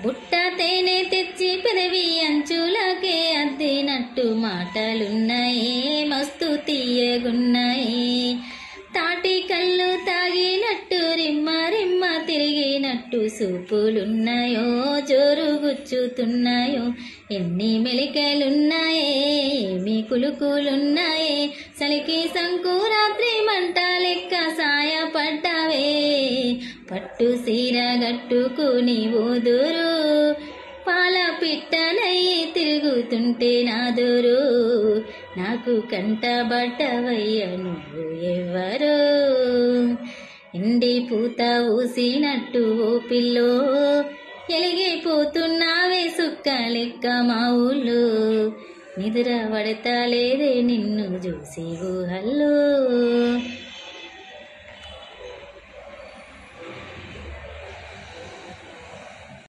బుట్ట తేనె తెచ్చి పెదవి అంచులకే అద్దినట్టు మాటలున్నాయే మస్తు తీయగున్నాయి. తాటి కళ్ళు తాగినట్టు రిమ్మ రిమ్మ తిరిగినట్టు సూపులున్నాయో జోరుగుచ్చుతున్నాయో. ఎన్ని మెలికలున్నాయే ఏమి కులుకులున్నాయే. సలికి సంకురాత్రి మంట లెక్క సాయపడ్డావే. పట్టు సీర గట్టుకుని ఊదురు పాల పిట్టనయ్యి తిరుగుతుంటే నాదురు. నాకు కంటబడ్డవయ్య నువ్వు ఎవరు. ఎండి పూత ఊసినట్టు ఓ పిల్లో ఎలిగిపోతున్నావే సుక్క లెక్క మా ఊళ్ళో. నిద్ర పడతలేదే నిన్ను చూసి ఊహల్లో.